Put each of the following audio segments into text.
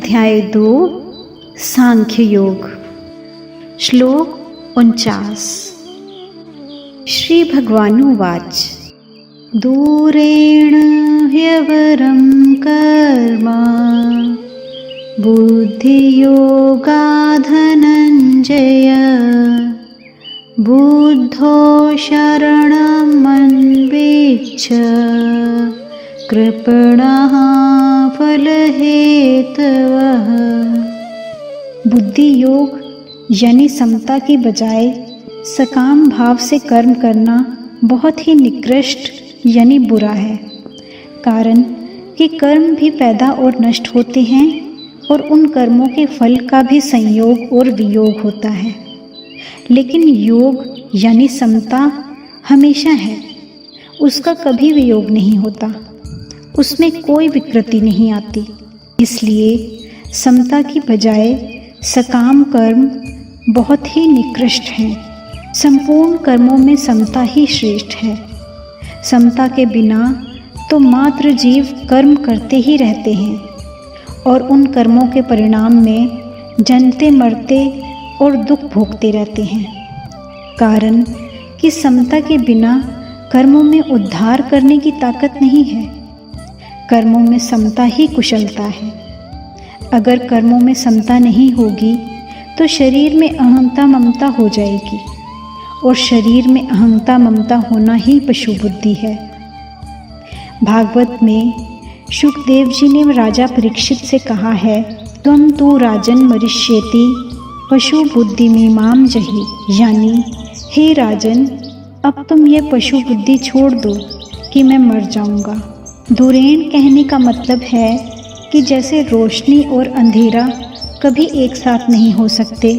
अध्याय 2 सांख्य योग। श्लोक 49। श्री भगवानुवाच दूरेण ह्यवरं कर्म बुद्धियोगात् धनञ्जय बुद्धो शरणम् अन्विच्छ कृपणः फलहेतवः। बुद्धि योग यानी समता की बजाय सकाम भाव से कर्म करना बहुत ही निकृष्ट यानी बुरा है। कारण कि कर्म भी पैदा और नष्ट होते हैं और उन कर्मों के फल का भी संयोग और वियोग होता है। लेकिन योग यानी समता हमेशा है, उसका कभी वियोग नहीं होता, उसमें कोई विकृति नहीं आती। इसलिए समता की बजाय सकाम कर्म बहुत ही निकृष्ट हैं। संपूर्ण कर्मों में समता ही श्रेष्ठ है। समता के बिना तो मात्र जीव कर्म करते ही रहते हैं और उन कर्मों के परिणाम में जन्मते मरते और दुख भोगते रहते हैं। कारण कि समता के बिना कर्मों में उद्धार करने की ताकत नहीं है। कर्मों में समता ही कुशलता है। अगर कर्मों में समता नहीं होगी तो शरीर में अहंता ममता हो जाएगी और शरीर में अहंता ममता होना ही पशु बुद्धि है। भागवत में शुकदेव जी ने राजा परीक्षित से कहा है, त्वं तु राजन मरिष्येति पशु बुद्धि में माम जहि। यानी हे राजन, अब तुम ये पशु बुद्धि छोड़ दो कि मैं मर जाऊंगा। दूरेण कहने का मतलब है कि जैसे रोशनी और अंधेरा कभी एक साथ नहीं हो सकते,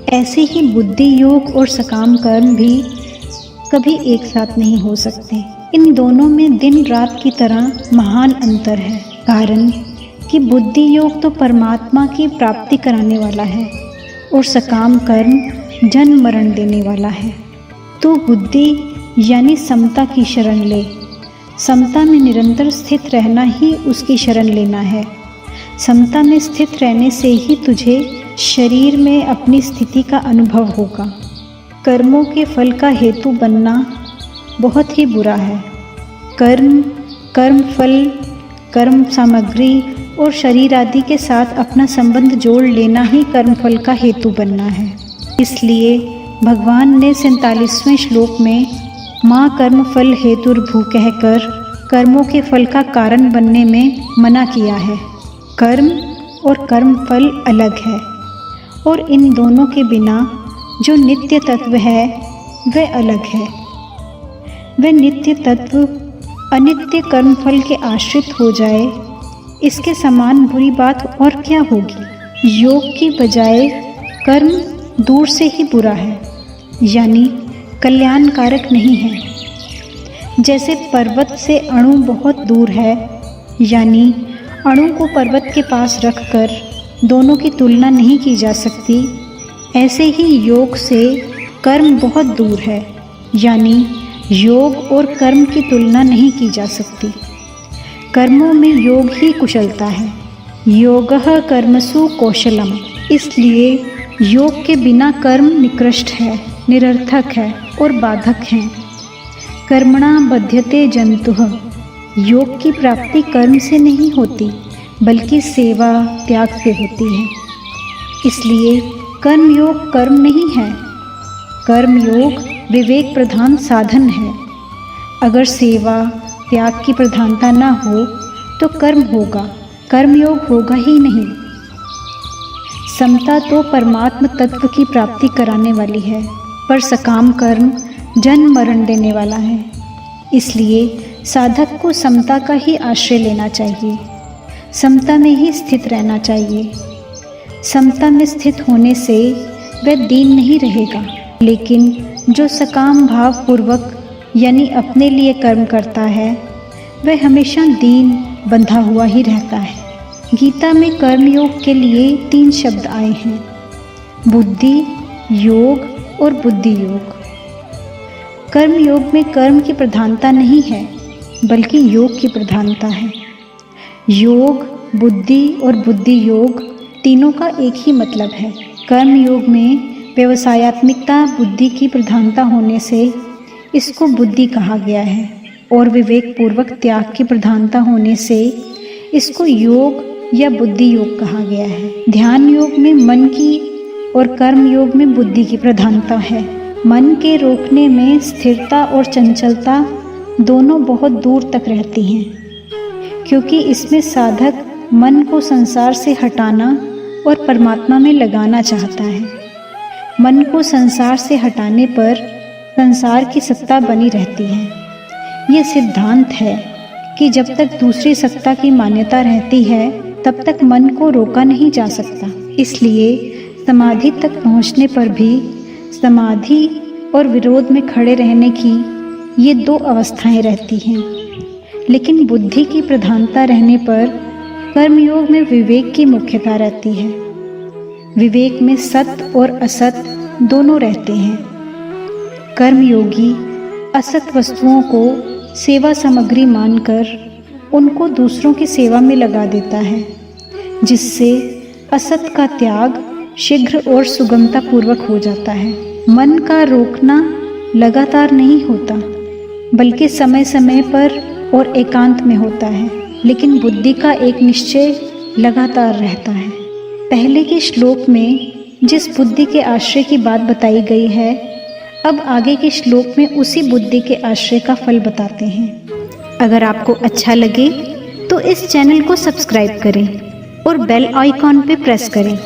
ऐसे ही बुद्धि योग और सकाम कर्म भी कभी एक साथ नहीं हो सकते। इन दोनों में दिन रात की तरह महान अंतर है। कारण कि बुद्धि योग तो परमात्मा की प्राप्ति कराने वाला है और सकाम कर्म जन्म मरण देने वाला है। तो बुद्धि यानी समता की शरण ले। समता में निरंतर स्थित रहना ही उसकी शरण लेना है। समता में स्थित रहने से ही तुझे शरीर में अपनी स्थिति का अनुभव होगा। कर्मों के फल का हेतु बनना बहुत ही बुरा है। कर्म, कर्म फल, कर्म सामग्री और शरीर आदि के साथ अपना संबंध जोड़ लेना ही कर्म फल का हेतु बनना है। इसलिए भगवान ने 47वें श्लोक में माँ कर्म फल हेतुर्भू कहकर कर्मों के फल का कारण बनने में मना किया है। कर्म और कर्म फल अलग है और इन दोनों के बिना जो नित्य तत्व है वह अलग है। वह नित्य तत्व अनित्य कर्म फल के आश्रित हो जाए, इसके समान बुरी बात और क्या होगी। योग की बजाय कर्म दूर से ही बुरा है, यानी कल्याणकारक नहीं है। जैसे पर्वत से अणु बहुत दूर है, यानी अणु को पर्वत के पास रखकर दोनों की तुलना नहीं की जा सकती, ऐसे ही योग से कर्म बहुत दूर है, यानी योग और कर्म की तुलना नहीं की जा सकती। कर्मों में योग ही कुशलता है। योगः कर्मसु कौशलम। इसलिए योग के बिना कर्म निकृष्ट है, निरर्थक है और बाधक हैं। कर्मणा बध्यते जंतुः। योग की प्राप्ति कर्म से नहीं होती बल्कि सेवा त्याग से होती है। इसलिए कर्म योग कर्म नहीं है। कर्म योग विवेक प्रधान साधन है। अगर सेवा त्याग की प्रधानता न हो तो कर्म होगा, कर्मयोग होगा ही नहीं। समता तो परमात्म तत्व की प्राप्ति कराने वाली है, पर सकाम कर्म जन्म मरण देने वाला है। इसलिए साधक को समता का ही आश्रय लेना चाहिए, समता में ही स्थित रहना चाहिए। समता में स्थित होने से वह दीन नहीं रहेगा, लेकिन जो सकाम भाव पूर्वक यानी अपने लिए कर्म करता है वह हमेशा दीन बंधा हुआ ही रहता है। गीता में कर्मयोग के लिए 3 शब्द आए हैं, बुद्धि, योग और बुद्धि योग। कर्म योग में कर्म की प्रधानता नहीं है बल्कि योग की प्रधानता है। योग बुद्धि और बुद्धि योग तीनों का एक ही मतलब है। कर्म योग में व्यवसायत्मिकता बुद्धि की प्रधानता होने से इसको बुद्धि कहा गया है और विवेक पूर्वक त्याग की प्रधानता होने से इसको योग या बुद्धि योग कहा गया है। ध्यान योग में मन की और कर्म योग में बुद्धि की प्रधानता है। मन के रोकने में स्थिरता और चंचलता दोनों बहुत दूर तक रहती हैं, क्योंकि इसमें साधक मन को संसार से हटाना और परमात्मा में लगाना चाहता है। मन को संसार से हटाने पर संसार की सत्ता बनी रहती है। ये सिद्धांत है कि जब तक दूसरी सत्ता की मान्यता रहती है तब तक मन को रोका नहीं जा सकता। इसलिए समाधि तक पहुँचने पर भी समाधि और विरोध में खड़े रहने की ये दो अवस्थाएं रहती हैं। लेकिन बुद्धि की प्रधानता रहने पर कर्मयोग में विवेक की मुख्यता रहती है। विवेक में सत और असत दोनों रहते हैं। कर्मयोगी असत वस्तुओं को सेवा सामग्री मानकर उनको दूसरों की सेवा में लगा देता है, जिससे असत का त्याग शीघ्र और सुगमता पूर्वक हो जाता है। मन का रोकना लगातार नहीं होता, बल्कि समय समय पर और एकांत में होता है, लेकिन बुद्धि का एक निश्चय लगातार रहता है। पहले के श्लोक में जिस बुद्धि के आश्रय की बात बताई गई है, अब आगे के श्लोक में उसी बुद्धि के आश्रय का फल बताते हैं। अगर आपको अच्छा लगे तो इस चैनल को सब्सक्राइब करें और बेल आइकॉन पे प्रेस करें